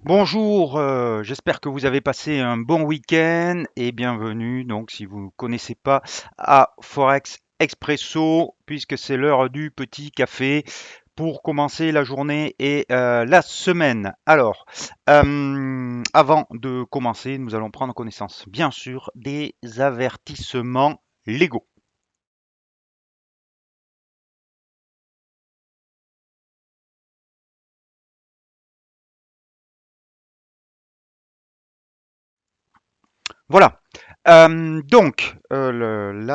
Bonjour, j'espère que vous avez passé un bon week-end et bienvenue, donc si vous ne connaissez pas, à Forex Expresso, puisque c'est l'heure du petit café pour commencer la journée et la semaine. Alors, avant de commencer, nous allons prendre connaissance, bien sûr, des avertissements légaux. Voilà. La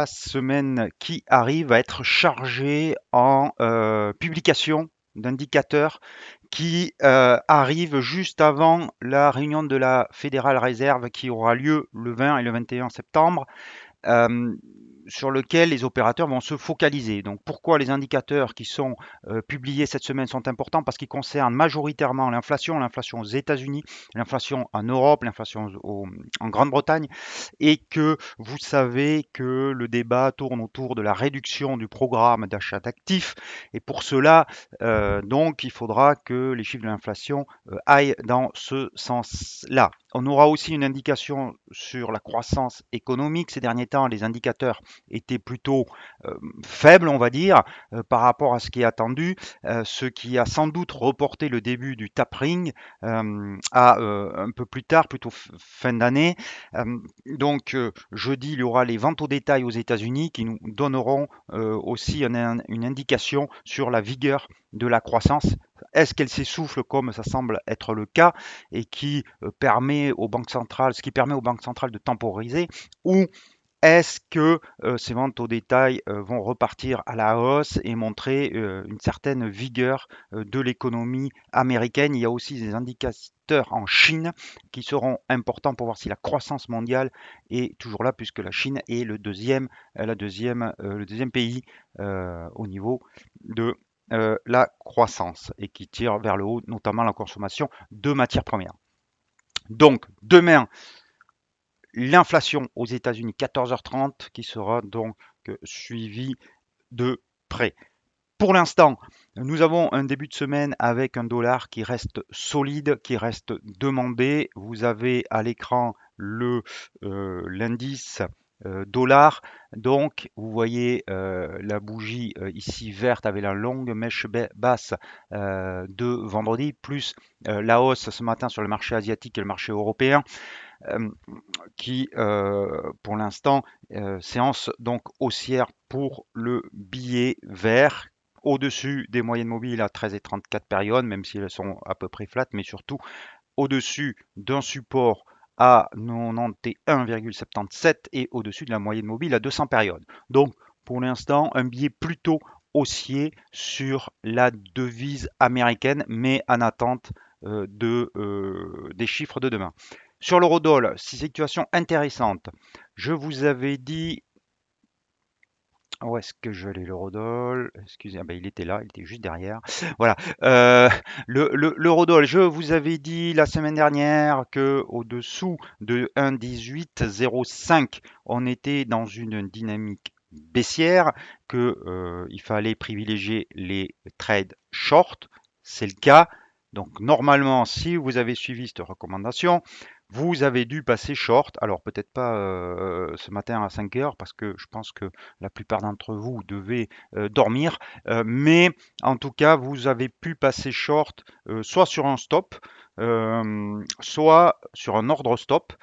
semaine qui arrive va être chargée en publication d'indicateurs qui arrivent juste avant la réunion de la Fédérale Réserve qui aura lieu le 20 et le 21 septembre euh, sur lequel les opérateurs vont se focaliser. Donc pourquoi les indicateurs qui sont publiés cette semaine sont importants? Parce qu'ils concernent majoritairement l'inflation aux États-Unis, l'inflation en Europe, en Grande-Bretagne, et que vous savez que le débat tourne autour de la réduction du programme d'achat d'actifs. Et pour cela, donc, il faudra que les chiffres de l'inflation aillent dans ce sens-là. On aura aussi une indication sur la croissance économique. Ces derniers temps, les indicateurs étaient plutôt faibles, on va dire, par rapport à ce qui est attendu, ce qui a sans doute reporté le début du tapering à un peu plus tard, plutôt fin d'année. Jeudi, il y aura les ventes au détail aux États-Unis qui nous donneront aussi une indication sur la vigueur de la croissance. Est-ce qu'elle s'essouffle comme ça semble être le cas et qui permet aux banques centrales, ce qui permet aux banques centrales de temporiser, ou est-ce que ces ventes au détail vont repartir à la hausse et montrer une certaine vigueur de l'économie américaine? Il y a aussi des indicateurs en Chine qui seront importants pour voir si la croissance mondiale est toujours là, puisque la Chine est le deuxième pays au niveau de la croissance et qui tire vers le haut, notamment la consommation de matières premières. Donc, demain, l'inflation aux États-Unis, 14h30, qui sera donc suivie de près. Pour l'instant, nous avons un début de semaine avec un dollar qui reste solide, qui reste demandé. Vous avez à l'écran l'indice dollar. Donc, vous voyez la bougie ici verte avec la longue mèche basse de vendredi, plus la hausse ce matin sur le marché asiatique et le marché européen euh, qui, pour l'instant, séance donc haussière pour le billet vert au-dessus des moyennes mobiles à 13 et 34 périodes, même si elles sont à peu près flat, mais surtout au-dessus d'un support à 91,77 et au-dessus de la moyenne mobile à 200 périodes. Donc, pour l'instant, un billet plutôt haussier sur la devise américaine, mais en attente des chiffres de demain. Sur l'eurodoll, situation intéressante. Je vous avais dit, où est-ce que je l'ai l'eurodoll? Excusez, ah ben, il était là, il était juste derrière. Voilà. L'eurodoll, je vous avais dit la semaine dernière que au-dessous de 1,1805, on était dans une dynamique baissière, que il fallait privilégier les trades short. C'est le cas. Donc normalement, si vous avez suivi cette recommandation, vous avez dû passer short. Alors peut-être pas ce matin à 5 heures parce que je pense que la plupart d'entre vous devez dormir, mais en tout cas, vous avez pu passer short soit sur un stop, soit sur un ordre stop,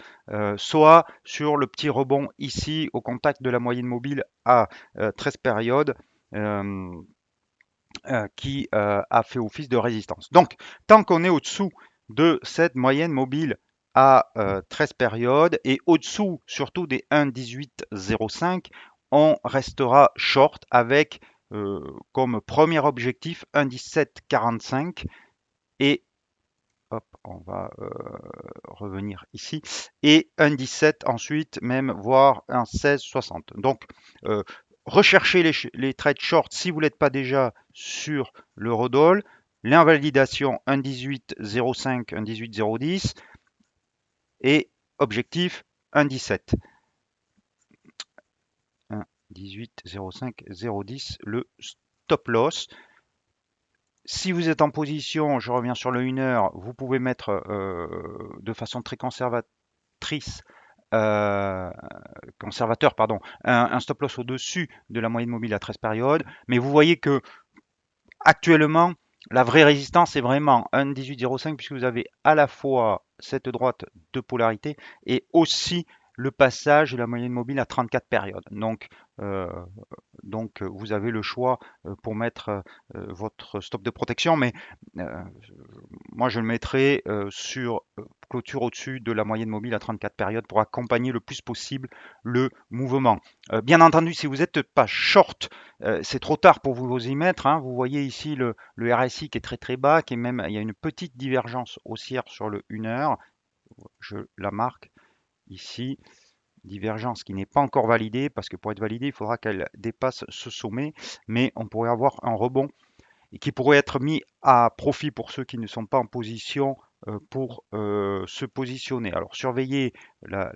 soit sur le petit rebond ici au contact de la moyenne mobile à 13 périodes. euh, qui a fait office de résistance. Donc, tant qu'on est au-dessous de cette moyenne mobile à 13 périodes et au-dessous surtout des 1,1805, on restera short avec comme premier objectif 1,1745 et hop, on va revenir ici et 1,17 ensuite, même voire 1,1660. Donc, recherchez les trades short si vous n'êtes pas déjà sur l'eurodoll. L'invalidation 1,1805, 1,18010 et objectif 1,17. 1,1805, 0,10 le stop loss. Si vous êtes en position, je reviens sur le 1 heure, vous pouvez mettre de façon très conservatrice, euh, conservateur, pardon, un stop loss au-dessus de la moyenne mobile à 13 périodes. Mais vous voyez que actuellement, la vraie résistance est vraiment 1,1805 puisque vous avez à la fois cette droite de polarité et aussi le passage de la moyenne mobile à 34 périodes. Euh, vous avez le choix pour mettre votre stop de protection, mais euh, moi je le mettrai sur clôture au-dessus de la moyenne mobile à 34 périodes pour accompagner le plus possible le mouvement. Bien entendu, si vous n'êtes pas short, c'est trop tard pour vous y mettre, hein. Vous voyez ici le RSI qui est très très bas, qui est même, il y a une petite divergence haussière sur le 1 heure. Je la marque ici. Divergence qui n'est pas encore validée, parce que pour être validée, il faudra qu'elle dépasse ce sommet, mais on pourrait avoir un rebond et qui pourrait être mis à profit pour ceux qui ne sont pas en position pour se positionner. Alors surveillez la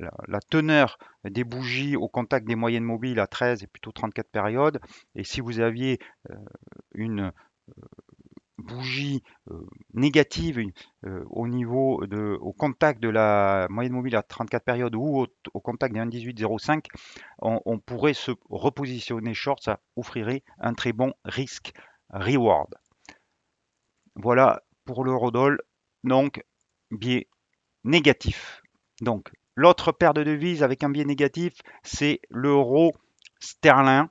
teneur des bougies au contact des moyennes mobiles à 13 et plutôt 34 périodes. Et si vous aviez une bougie négative au contact de la moyenne mobile à 34 périodes ou au contact des 1,1805, on pourrait se repositionner short, ça offrirait un très bon risque reward. Voilà pour l'eurodoll, donc biais négatif. Donc l'autre paire de devises avec un biais négatif, c'est l'euro sterling.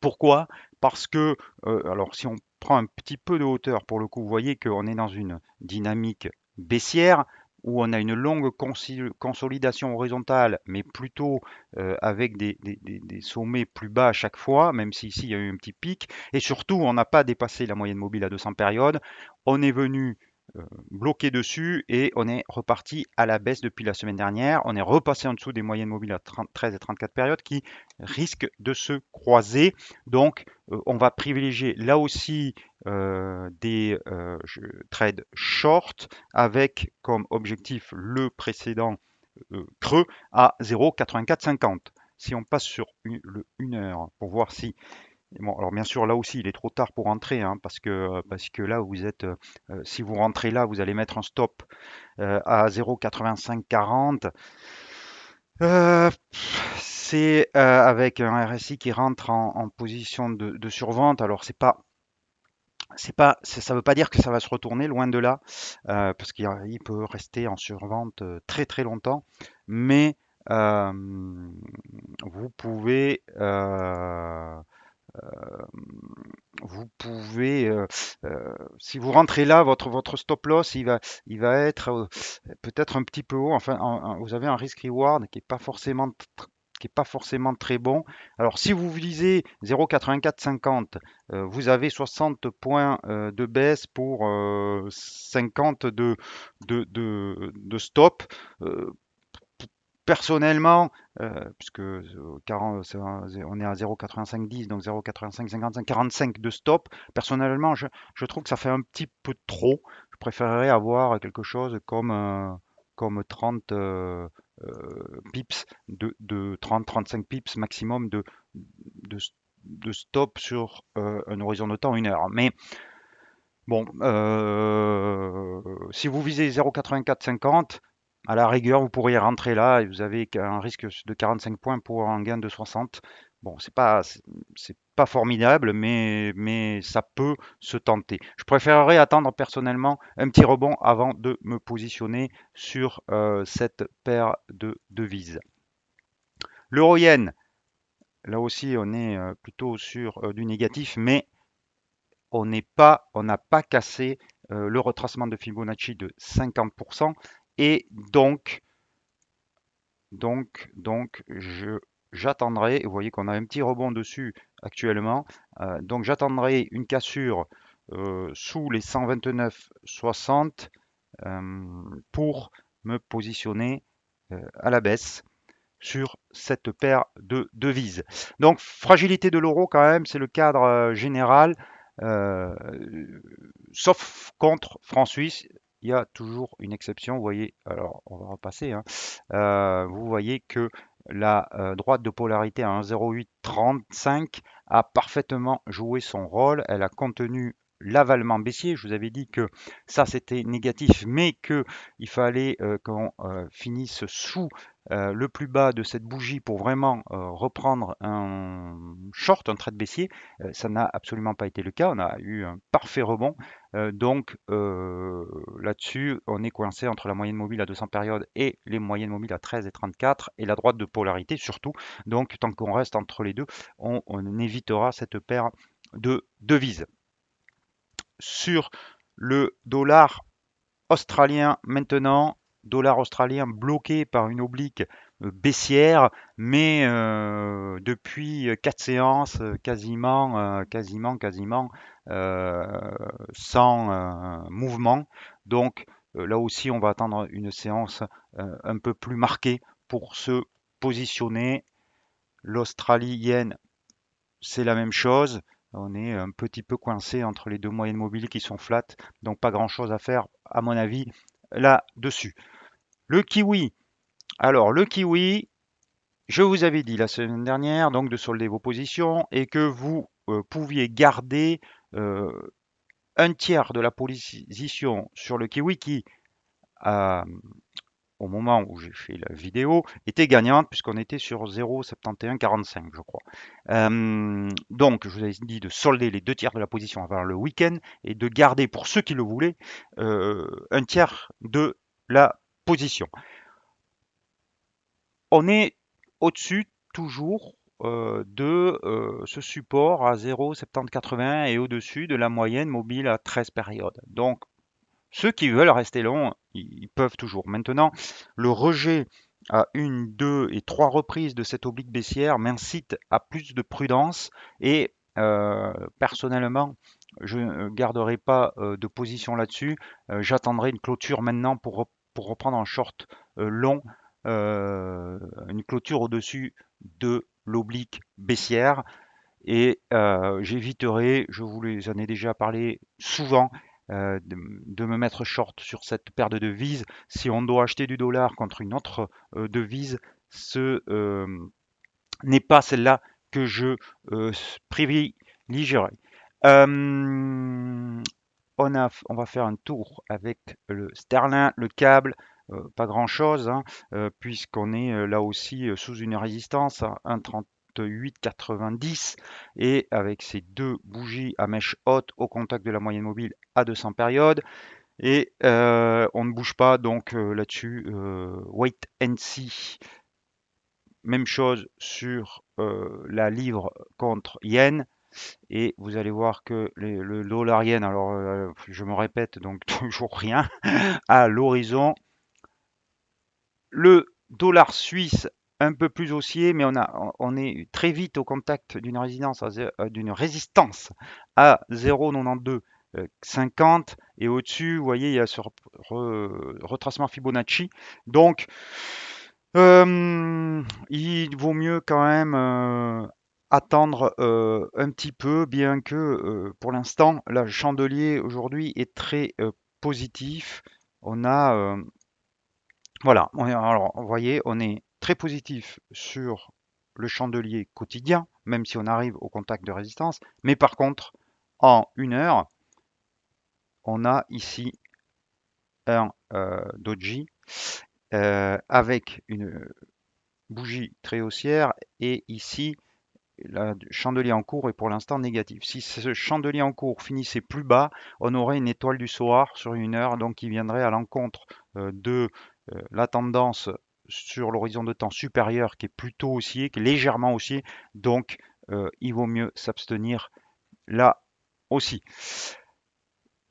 Pourquoi? Parce que, alors si on prend un petit peu de hauteur, pour le coup, vous voyez qu'on est dans une dynamique baissière où on a une longue consolidation horizontale, mais plutôt avec des sommets plus bas à chaque fois, même si ici il y a eu un petit pic. Et surtout, on n'a pas dépassé la moyenne mobile à 200 périodes. On est venu bloqué dessus et on est reparti à la baisse depuis la semaine dernière. On est repassé en dessous des moyennes mobiles à 13 et 34 périodes qui risquent de se croiser. Donc, on va privilégier là aussi des trades short avec comme objectif le précédent creux à 0,8450. Si on passe sur le 1 heure pour voir si bon, alors bien sûr, là aussi, il est trop tard pour rentrer, hein, parce que là, vous êtes, si vous rentrez là, vous allez mettre un stop à 0,8540. Euh, c'est avec un RSI qui rentre en position de survente. Alors, ça veut pas dire que ça va se retourner, loin de là, parce qu'il peut rester en survente très très longtemps. Mais euh, vous pouvez vous pouvez, si vous rentrez là, votre stop loss, il va être peut-être un petit peu haut. Enfin, vous avez un risk reward qui est pas forcément très bon. Alors, si vous visez 0,8450, vous avez 60 points de baisse pour 50 de stop. Euh, Personnellement, puisque 40, on est à 0,8510, donc 0,8555, 45 de stop. Personnellement, je trouve que ça fait un petit peu trop. Je préférerais avoir quelque chose comme 30 pips, de 30-35 pips maximum de, de stop sur un horizon de temps, 1 heure. Mais bon, si vous visez 0,8450, à la rigueur, vous pourriez rentrer là et vous avez un risque de 45 points pour un gain de 60. Bon, c'est pas formidable, mais ça peut se tenter. Je préférerais attendre personnellement un petit rebond avant de me positionner sur cette paire de devises. L'euro-yen, là aussi, on est plutôt sur du négatif, mais on n'a pas cassé le retracement de Fibonacci de 50% et j'attendrai, vous voyez qu'on a un petit rebond dessus actuellement, donc j'attendrai une cassure sous les 129,60 pour me positionner à la baisse sur cette paire de devises. Donc fragilité de l'euro quand même, c'est le cadre général. Euh, Sauf contre franc-suisse, il y a toujours une exception. Vous voyez, alors on va repasser, hein. Vous voyez que la droite de polarité à 1,0835 a parfaitement joué son rôle. Elle a contenu l'avalement baissier. Je vous avais dit que ça c'était négatif, mais que il fallait qu'on finisse sous le plus bas de cette bougie pour vraiment reprendre un short, un trade baissier. Ça n'a absolument pas été le cas. On a eu un parfait rebond. Donc là-dessus, on est coincé entre la moyenne mobile à 200 périodes et les moyennes mobiles à 13 et 34 et la droite de polarité surtout. Donc tant qu'on reste entre les deux, on évitera cette paire de devises. Sur le dollar australien maintenant, dollar australien bloqué par une oblique baissière, mais depuis 4 séances, quasiment sans mouvement. Donc là aussi, on va attendre une séance un peu plus marquée pour se positionner. L'australienne, c'est la même chose. On est un petit peu coincé entre les deux moyennes mobiles qui sont flat, donc pas grand-chose à faire à mon avis là-dessus. Le kiwi. Alors le kiwi, je vous avais dit la semaine dernière donc de solder vos positions et que vous pouviez garder euh, un tiers de la position sur le kiwi qui, euh, au moment où j'ai fait la vidéo, était gagnante puisqu'on était sur 0,7145 je crois. Donc je vous avais dit de solder les 2 tiers de la position avant le week-end et de garder pour ceux qui le voulaient un tiers de la position. On est au-dessus toujours de ce support à 0,7080 et au-dessus de la moyenne mobile à 13 périodes. Donc, ceux qui veulent rester longs, ils peuvent toujours. Maintenant, le rejet à une, deux et trois reprises de cette oblique baissière m'incite à plus de prudence et personnellement, je ne garderai pas de position là-dessus. J'attendrai une clôture maintenant pour reprendre un short long, une clôture au-dessus de l'oblique baissière et j'éviterai, je vous en ai déjà parlé souvent, de me mettre short sur cette paire de devises. Si on doit acheter du dollar contre une autre devise, ce n'est pas celle-là que je privilégierai. On va faire un tour avec le sterling, le câble, pas grand-chose, hein, puisqu'on est là aussi sous une résistance à 1,3890 et avec ces deux bougies à mèche haute au contact de la moyenne mobile à 200 périodes. Et on ne bouge pas, donc là-dessus, wait and see. Même chose sur la livre contre yen. Et vous allez voir que le dollar yen, alors je me répète donc toujours rien à l'horizon. Le dollar suisse un peu plus haussier, mais on est très vite au contact d'une résistance à 0,9250 et au-dessus, vous voyez, il y a ce retracement Fibonacci. Donc, il vaut mieux quand même attendre un petit peu, bien que pour l'instant, le chandelier aujourd'hui est très positif. On a, voilà, alors vous voyez, on est très positif sur le chandelier quotidien, même si on arrive au contact de résistance. Mais par contre, en 1 heure, on a ici un doji avec une bougie très haussière et ici le chandelier en cours est pour l'instant négatif. Si ce chandelier en cours finissait plus bas, on aurait une étoile du soir sur 1 heure, donc qui viendrait à l'encontre de la tendance sur l'horizon de temps supérieur qui est plutôt haussier, qui est légèrement haussier. Donc il vaut mieux s'abstenir là aussi.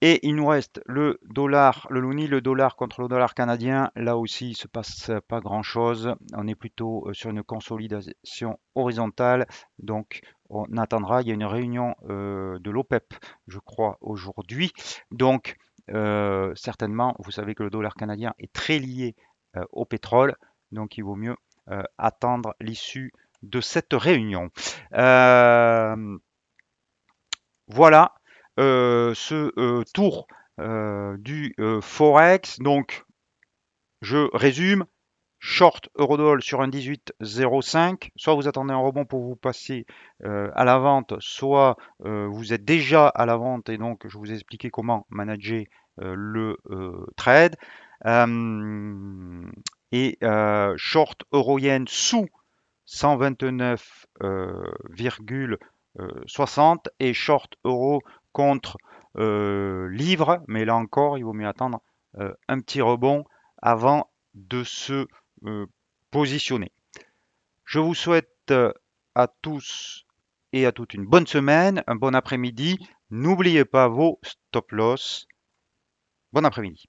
Et il nous reste le dollar, le loonie, le dollar contre le dollar canadien. Là aussi, il ne se passe pas grand-chose. On est plutôt sur une consolidation horizontale. Donc, on attendra. Il y a une réunion de l'OPEP, je crois, aujourd'hui. Donc, certainement, vous savez que le dollar canadien est très lié au pétrole. Donc, il vaut mieux attendre l'issue de cette réunion. Voilà ce tour du Forex. Donc, je résume, short Eurodoll sur un 18,05. Soit vous attendez un rebond pour vous passer à la vente, soit vous êtes déjà à la vente et donc je vous ai expliqué comment manager le trade. Euh, short euro-yen sous 129,60 et short euro contre livre, mais là encore, il vaut mieux attendre un petit rebond avant de se positionner. Je vous souhaite à tous et à toutes une bonne semaine, un bon après-midi. N'oubliez pas vos stop loss. Bon après-midi.